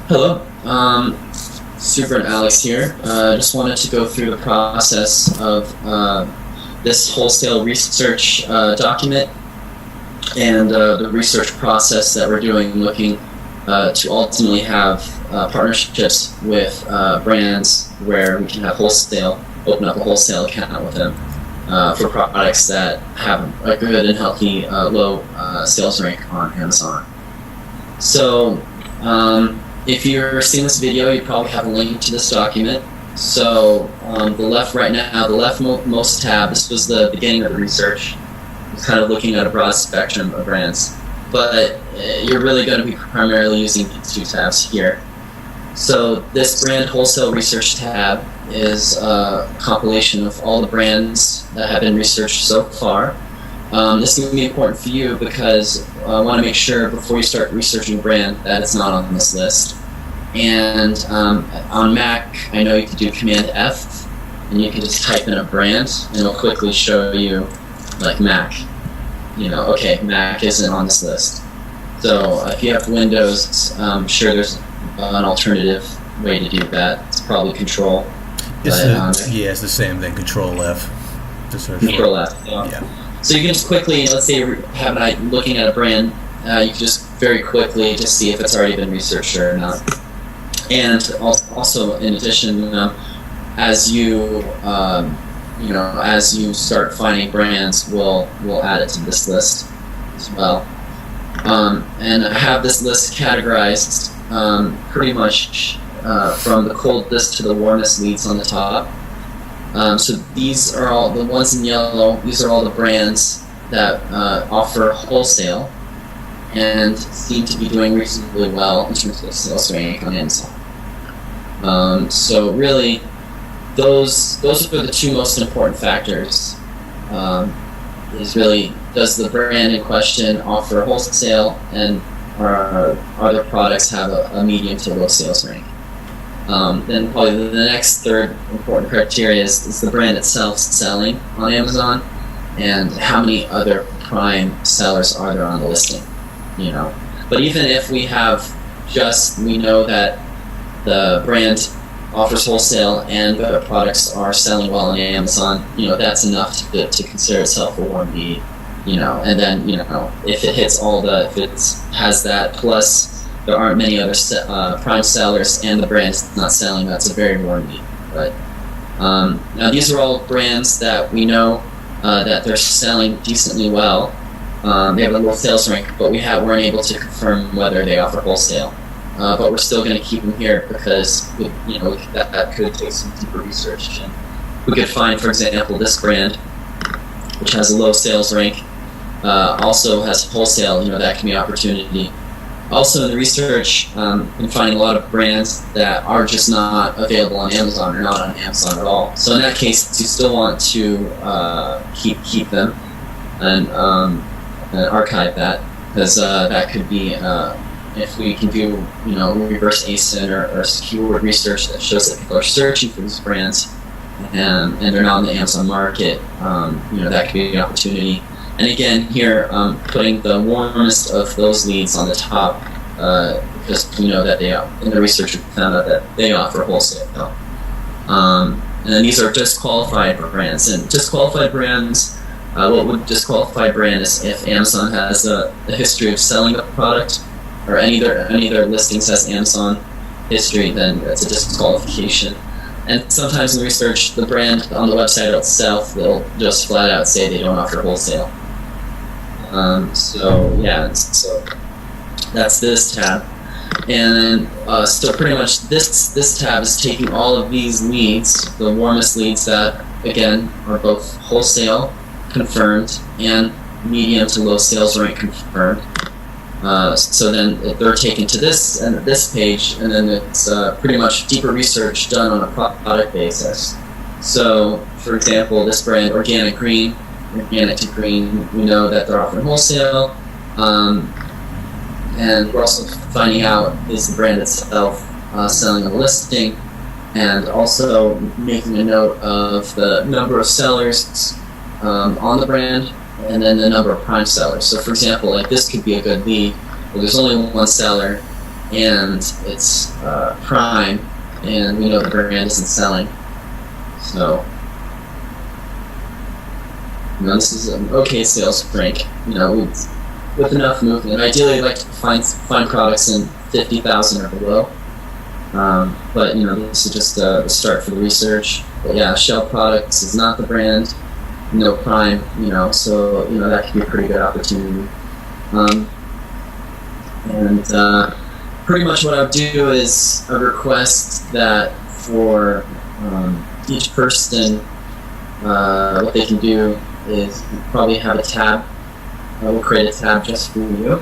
Hello, Super and Alex here. Just wanted to go through the process of this wholesale research document and the research process that we're doing, looking to ultimately have partnerships with brands where we can have wholesale, open up a wholesale account with them for products that have a good and healthy low sales rank on Amazon. So if you're seeing this video, you probably have a link to this document. So on the left right now, the leftmost tab, this was the beginning of the research. It's kind of looking at a broad spectrum of brands, but you're really going to be primarily using these two tabs here. So this brand wholesale research tab is a compilation of all the brands that have been researched so far. This is going to be important for you because I want to make sure before you start researching a brand that it's not on this list. And on Mac, I know you can do Command F, and you can just type in a brand, and it'll quickly show you, like Mac. You know, okay, Mac isn't on this list. So if you have Windows, I'm sure there's an alternative way to do that. It's probably Control. It's the same thing. Control F to search. Control F. Yeah. So you can just quickly, let's say you're looking at a brand, you can just very quickly just see if it's already been researched or not. And also, in addition, as you as you start finding brands, we'll add it to this list as well. And I have this list categorized pretty much from the coldest to the warmest leads on the top. So these are all the ones in yellow. These are all the brands that offer wholesale and seem to be doing reasonably well in terms of sales rank on Amazon. So really, those are the two most important factors. Is really, does the brand in question offer wholesale, and are their products have a medium to low sales rank? Then probably the next third important criteria is the brand itself selling on Amazon, and how many other prime sellers are there on the listing. You know, but even if we know that the brand offers wholesale and the products are selling well on Amazon, that's enough to consider itself a warm lead. And then if it hits if it has that plus there aren't many other prime sellers and the brand's not selling, that's a very warm lead. But now these are all brands that we know that they're selling decently well. They have a low sales rank, but we weren't able to confirm whether they offer wholesale. But we're still going to keep them here because that could take some deeper research. And we could find, for example, this brand, which has a low sales rank, also has wholesale. That can be an opportunity. Also in the research, been finding a lot of brands that are just not available on Amazon or not on Amazon at all. So in that case, you still want to keep them and archive that, because that could be if we can do reverse ASIN or keyword research that shows that people are searching for these brands and they're not in the Amazon market. That could be an opportunity. And again, here, putting the warmest of those leads on the top, because we know that in the research we found out that they offer wholesale. And then these are disqualified brands. And disqualified brands, what would disqualify brand is if Amazon has a history of selling the product, or any of their listings has Amazon history, then that's a disqualification. And sometimes in research, the brand on the website itself, they'll just flat out say they don't offer wholesale. So that's this tab, and then so pretty much this tab is taking all of these leads, the warmest leads that again are both wholesale confirmed and medium to low sales rank confirmed. So then they're taken to this page, and then it's pretty much deeper research done on a product basis. So for example, this brand Organic to Green, we know that they're offering wholesale, and we're also finding out is the brand itself selling a listing, and also making a note of the number of sellers on the brand, and then the number of prime sellers. So for example, like this could be a good lead. Well, there's only one seller, and it's Prime, and we know the brand isn't selling. So, this is an okay sales rank. With enough movement. Ideally, I'd like to find products in 50,000 or below. But this is just the start for the research. But yeah, Shell Products is not the brand. No Prime. So that could be a pretty good opportunity. And pretty much what I would do is I request that for each person, what they can do is probably have a tab. We'll create a tab just for you,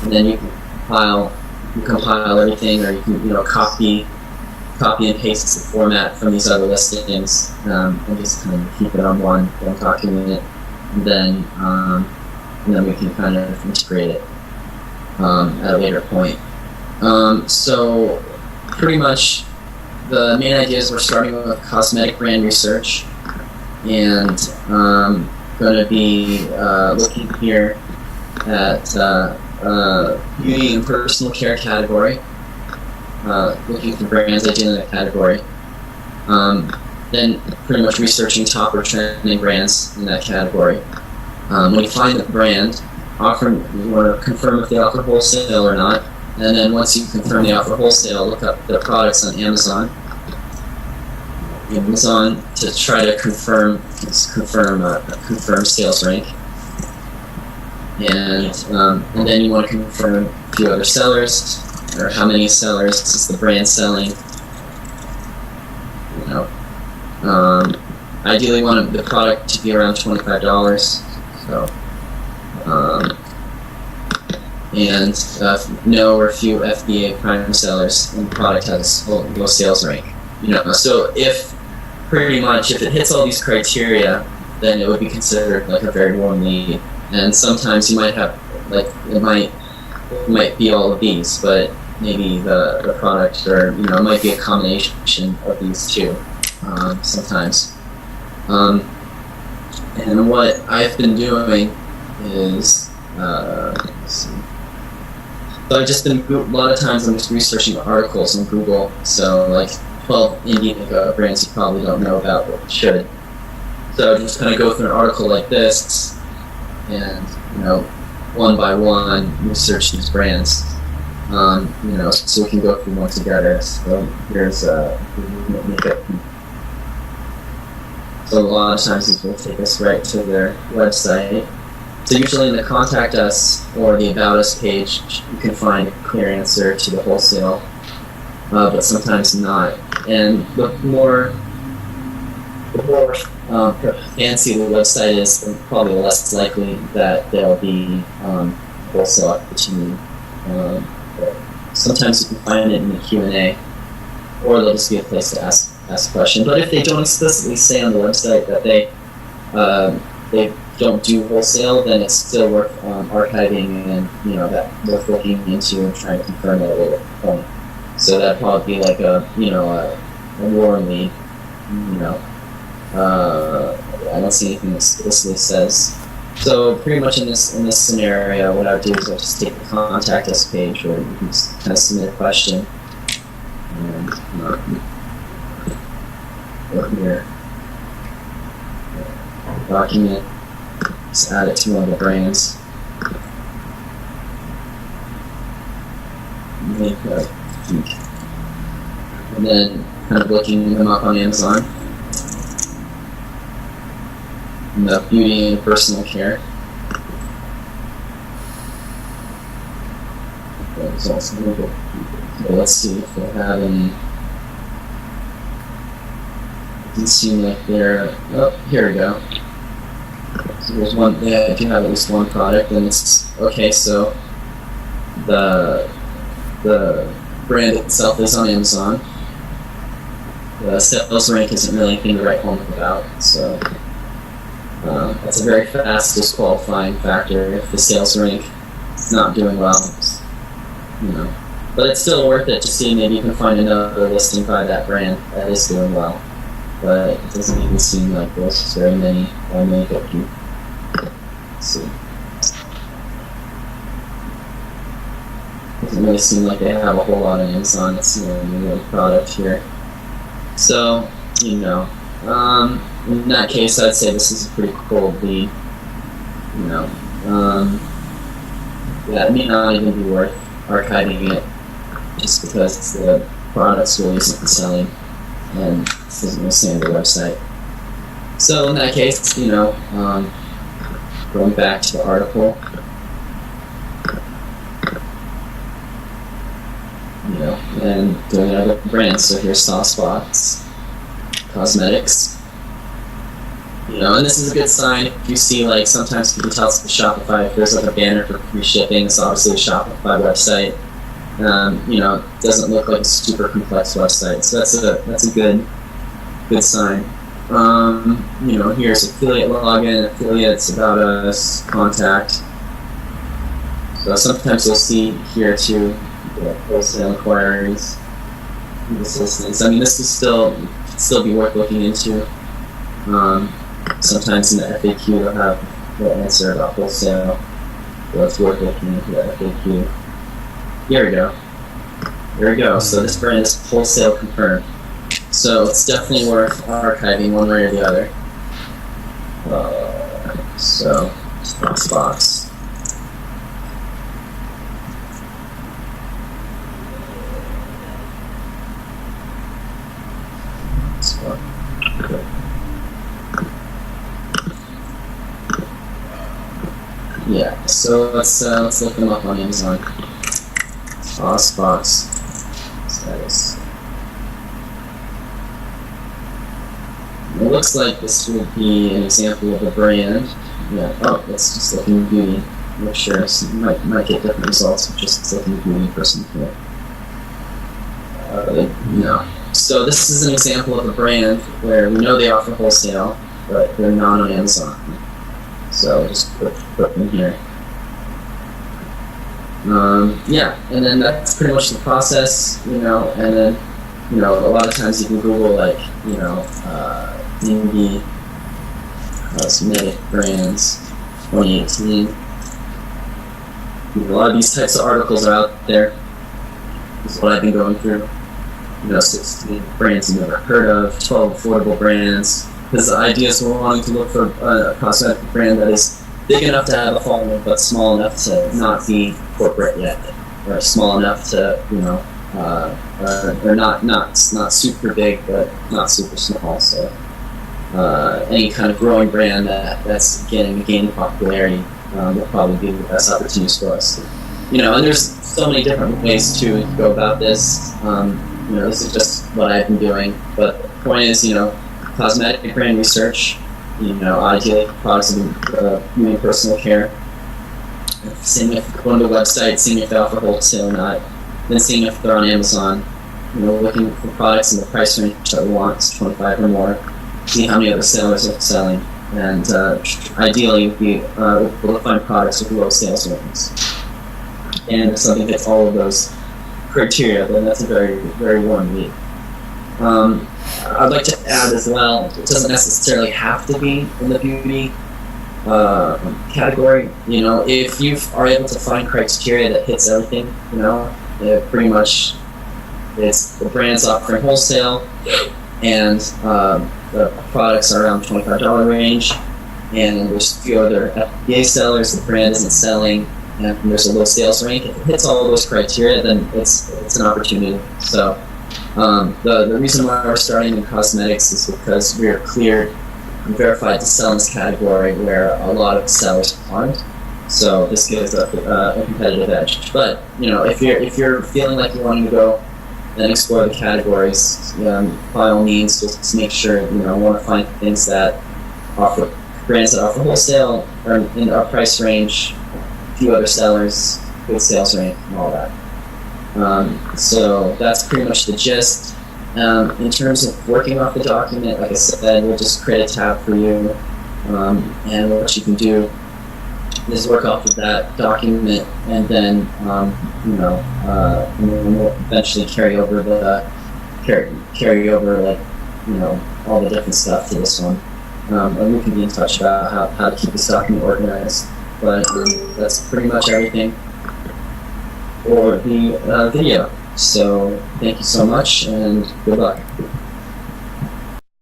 and then you can compile everything, or you can copy and paste the format from these other listings, and just kind of keep it on one document, and then we can kind of integrate it at a later point. So pretty much the main idea is we're starting with cosmetic brand research, and going to be looking here at beauty and personal care category, looking for brands ideally in that category. Then pretty much researching top or trending brands in that category. When you find the brand, you want to confirm if they offer wholesale or not, and then once you confirm they offer wholesale, look up the products on Amazon to try to confirm sales rank, and then you want to confirm a few other sellers, or how many sellers is the brand selling. Ideally want the product to be around $25. So and no or few FBA Prime sellers, and the product has low sales rank. So if it hits all these criteria, then it would be considered like a very warm lead. And sometimes you might have, it might be all of these, but maybe the product, or it might be a combination of these two sometimes. And what I've been doing is, let's see. So I've just been, a lot of times I'm just researching articles on Google, so 12 indie brands you probably don't know about, but you should. So I just kind of go through an article like this, and one by one research these brands. So we can go through one together. So here's makeup. So a lot of times it will take us right to their website. So usually in the Contact Us or the About Us page, you can find a clear answer to the wholesale, but sometimes not. And the more fancy the website is, probably less likely that there'll be wholesale opportunity. But sometimes you can find it in the Q&A, or there'll just be a place to ask a question. But if they don't explicitly say on the website that they don't do wholesale, then it's still worth archiving, and that worth looking into and trying to confirm at a later point. So that'd probably be like a warm lead. I don't see anything that explicitly says. So pretty much in this scenario, what I would do is I'll just take the Contact Us page, where you can just kind of submit a question, and go here, document, just add it to one of the brands. And then kind of looking them up on Amazon. And the beauty and personal care. There's also Google. So let's see if they have any. It doesn't seem like they're. Oh, here we go. So there's one. Yeah, I do have at least one product, and it's okay. So the brand itself is on Amazon. The sales rank isn't really anything to write home about, so that's a very fast disqualifying factor if the sales rank is not doing well. But it's still worth it to see. Maybe you can find another listing by that brand that is doing well. But it doesn't even seem like there's very many good people. Let's see. doesn't really seem like they have a whole lot on Amazon. It's a new product here. So, in that case, I'd say this is a pretty cool lead. It may not even be worth archiving it just because the product's really isn't selling and it doesn't really stay on the website. So in that case, going back to the article, and doing other brands. So here's Saucebox Cosmetics. And this is a good sign. If you see, like, sometimes you can tell it's the Shopify. If there's like a banner for free shipping, it's obviously a Shopify website. It doesn't look like a super complex website, so that's a good sign. Here's affiliate login, affiliates, about us, contact. So sometimes you'll see here too, wholesale inquiries, assistance. I mean, this will still be worth looking into. Sometimes in the FAQ they'll have the answer about wholesale, so it's worth looking into the FAQ. Here we go. So this brand is wholesale confirmed. So it's definitely worth archiving one way or the other. So, Saucebox. Yeah, so let's look them up on Amazon. Saucebox status. It looks like this would be an example of a brand. Yeah. Oh, let's just look in beauty. Make sure might get different results with just looking beauty person here. No. So this is an example of a brand where we know they offer wholesale, but they're not on Amazon. So just put them here. And then that's pretty much the process, and then, a lot of times you can Google, like, indie cosmetic brands 2018. A lot of these types of articles are out there. This is what I've been going through. 16 brands you've never heard of, 12 affordable brands. Because the idea is we're wanting to look for a cosmetic brand that is big enough to have a following, but small enough to not be corporate yet, or small enough to, or not super big, but not super small. So any kind of growing brand that's gaining popularity will probably be the best opportunities for us. And there's so many different ways to go about this. This is just what I've been doing, but the point is, cosmetic brand research, ideally products of beauty personal care. Seeing if going to the website, seeing if they offer wholesale or not, then seeing if they're on Amazon. Looking for products in the price range that we want, it's 25 or more. See how many other sellers are selling, and ideally be able to find products with low sales ratings. And if something hits all of those criteria, then that's a very, very warm lead. I'd like to add as well, it doesn't necessarily have to be in the beauty category. If you are able to find criteria that hits everything, pretty much it's the brand's offering wholesale, and the products are around $25 range, and there's a few other FBA sellers, the brand isn't selling, and there's a low sales range. If it hits all of those criteria, then it's an opportunity. So the reason why we're starting in cosmetics is because we are cleared and verified to sell in this category where a lot of sellers aren't. So this gives a competitive edge. But if you're feeling like you're wanting to go and explore the categories, by all means, just make sure want to find things that offer brands that offer wholesale or in our price range, a few other sellers, good sales range, and all that. So that's pretty much the gist. In terms of working off the document, like I said, we'll just create a tab for you, and what you can do is work off of that document, and then and then we'll eventually carry over all the different stuff to this one, and we can be in touch about how to keep this document organized. But that's pretty much everything. or the video. So thank you so much, and good luck.